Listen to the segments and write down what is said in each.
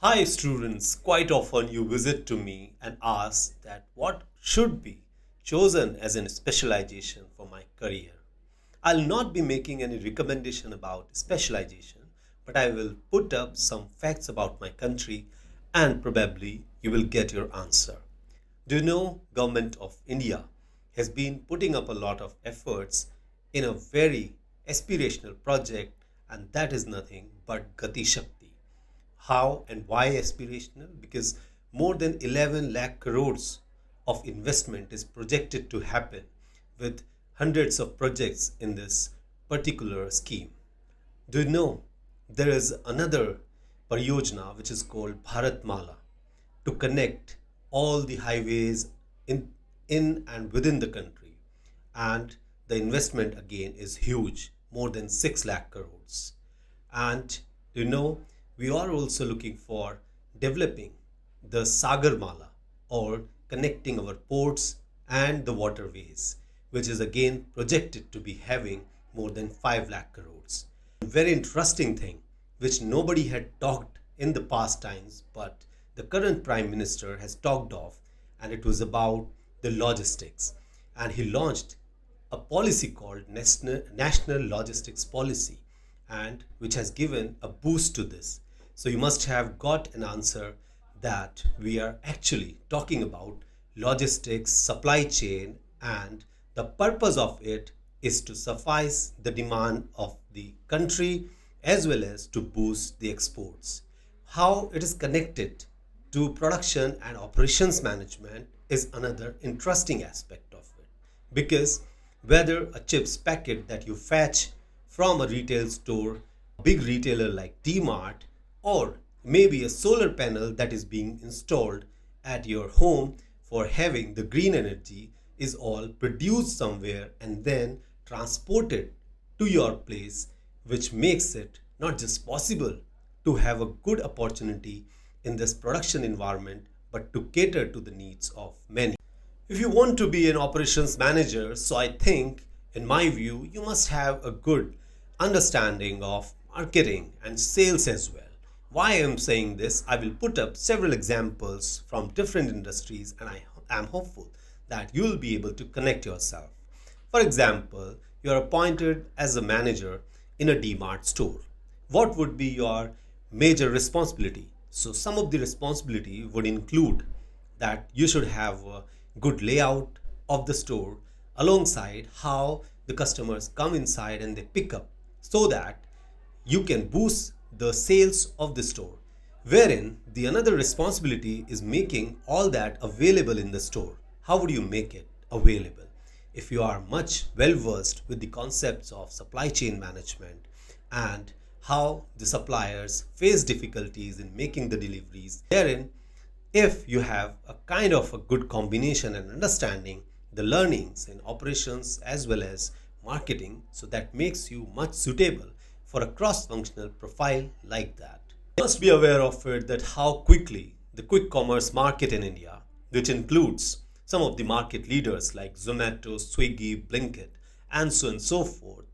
Hi students, quite often you visit to me and ask that what should be chosen as a specialization for my career. I'll not be making any recommendation about specialization, but I will put up some facts about my country and probably you will get your answer. Do you know government of India has been putting up a lot of efforts in a very aspirational project and that is nothing but Gati Shakti. How and why aspirational? Because more than 11 lakh crores of investment is projected to happen with hundreds of projects in this particular scheme. Do you know there is another pariyojana which is called Bharat Mala to connect all the highways in, in and within the country. And the investment again is huge, more than 6 lakh crores. And we are also looking for developing the Sagarmala or connecting our ports and the waterways, which is again projected to be having more than 5 lakh crores. Very interesting thing, which nobody had talked in the past times, but the current Prime Minister has talked of, and it was about the logistics. And he launched a policy called National Logistics Policy, and which has given a boost to this. So you must have got an answer that we are actually talking about logistics, supply chain, and the purpose of it is to suffice the demand of the country as well as to boost the exports. How it is connected to production and operations management is another interesting aspect of it. Because whether a chips packet that you fetch from a retail store, a big retailer like D-Mart, or maybe a solar panel that is being installed at your home for having the green energy is all produced somewhere and then transported to your place, which makes it not just possible to have a good opportunity in this production environment, but to cater to the needs of many. If you want to be an operations manager, so I think, in my view, you must have a good understanding of marketing and sales as well. Why I am saying this, I will put up several examples from different industries and I am hopeful that you will be able to connect yourself. For example, you are appointed as a manager in a D-Mart store. What would be your major responsibility? So some of the responsibility would include that you should have a good layout of the store alongside how the customers come inside and they pick up so that you can boost the sales of the store, wherein the another responsibility is making all that available in the store. How would you make it available? If you are much well versed with the concepts of supply chain management and how the suppliers face difficulties in making the deliveries, therein if you have a kind of a good combination and understanding the learnings in operations as well as marketing, so that makes you much suitable for a cross-functional profile like that. You must be aware of it that how quickly the quick commerce market in India, which includes some of the market leaders like Zomato, Swiggy, Blinkit, and so on and so forth,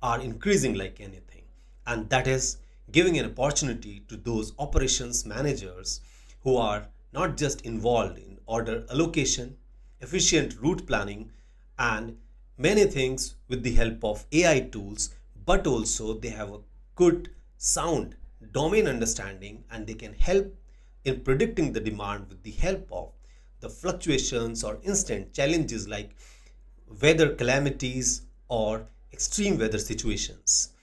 are increasing like anything. And that is giving an opportunity to those operations managers who are not just involved in order allocation, efficient route planning, and many things with the help of AI tools, but also they have a good sound domain understanding and they can help in predicting the demand with the help of the fluctuations or instant challenges like weather calamities or extreme weather situations.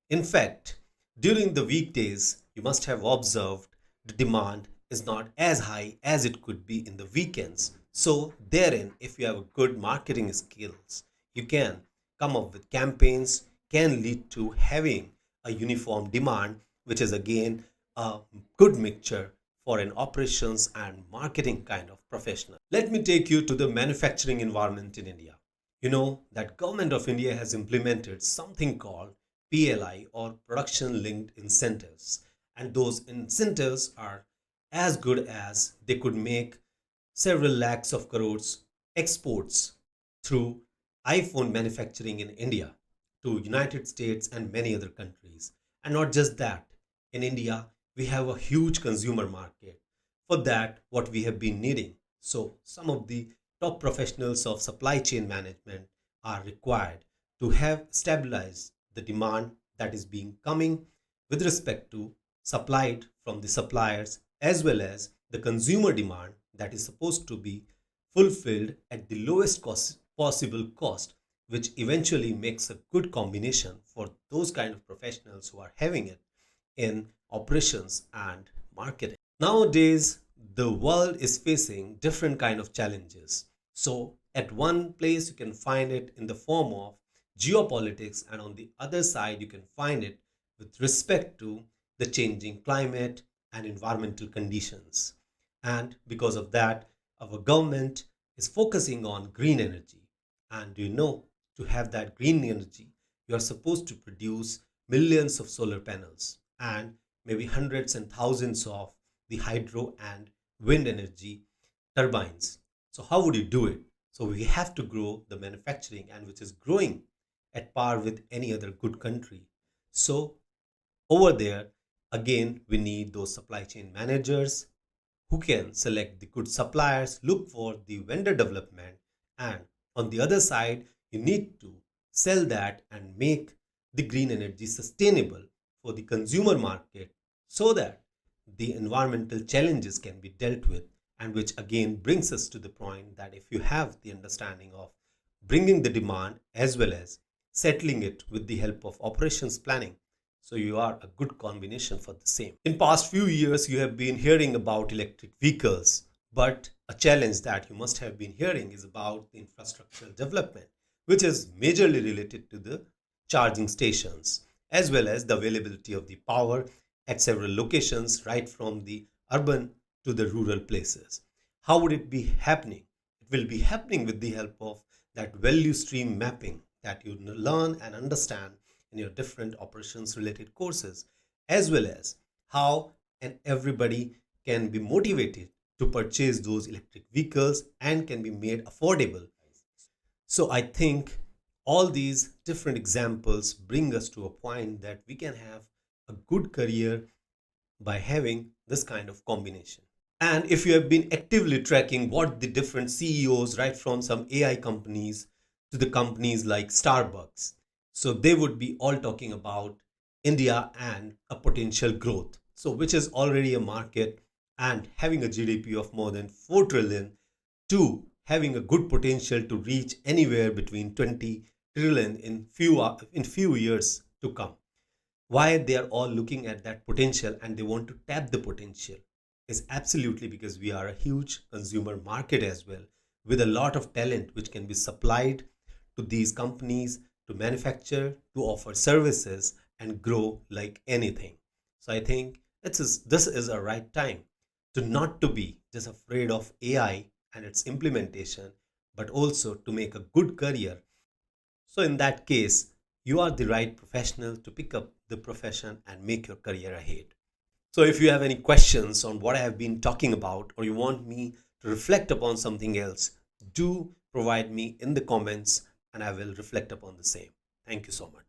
In fact, during the weekdays, you must have observed the demand is not as high as it could be in the weekends. So, therein, if you have good marketing skills, you can come up with campaigns, can lead to having a uniform demand, which is again a good mixture for an operations and marketing kind of professional. Let me take you to the manufacturing environment in India. You know that government of India has implemented something called PLI or production linked incentives, and those incentives are as good as they could make several lakhs of crores exports through iPhone manufacturing in India to United States and many other countries. And not just that, in India, we have a huge consumer market. For that, what we have been needing. So, some of the top professionals of supply chain management are required to have stabilized the demand that is being coming with respect to supplied from the suppliers as well as the consumer demand that is supposed to be fulfilled at the lowest cost, possible cost, which eventually makes a good combination for those kind of professionals who are having it in operations and marketing. Nowadays, the world is facing different kind of challenges. So, at one place you can find it in the form of geopolitics, and on the other side you can find it with respect to the changing climate and environmental conditions. And because of that, our government is focusing on green energy. And you know, to have that green energy, you are supposed to produce millions of solar panels and maybe hundreds and thousands of the hydro and wind energy turbines. So, how would you do it? So, we have to grow the manufacturing, and which is growing at par with any other good country. So, over there, again, we need those supply chain managers who can select the good suppliers, look for the vendor development, and on the other side, you need to sell that and make the green energy sustainable for the consumer market so that the environmental challenges can be dealt with. And which again brings us to the point that if you have the understanding of bringing the demand as well as settling it with the help of operations planning, so you are a good combination for the same. In past few years you have been hearing about electric vehicles, but a challenge that you must have been hearing is about the infrastructural development, which is majorly related to the charging stations as well as the availability of the power at several locations, right from the urban to the rural places. How would it be happening? It will be happening with the help of that value stream mapping that you learn and understand in your different operations related courses, as well as how and everybody can be motivated to purchase those electric vehicles and can be made affordable. So I think all these different examples bring us to a point that we can have a good career by having this kind of combination. And if you have been actively tracking what the different CEOs, right from some AI companies to the companies like Starbucks, so they would be all talking about India and a potential growth. So, which is already a market and having a GDP of more than 4 trillion to having a good potential to reach anywhere between 20 trillion in few years to come. Why they are all looking at that potential and they want to tap the potential is absolutely because we are a huge consumer market as well, with a lot of talent which can be supplied to these companies to manufacture, to offer services and grow like anything. So I think this is a right time to not to be just afraid of AI and its implementation, but also to make a good career. So, in that case, you are the right professional to pick up the profession and make your career ahead. So, if you have any questions on what I have been talking about, or you want me to reflect upon something else, do provide me in the comments and I will reflect upon the same. Thank you so much.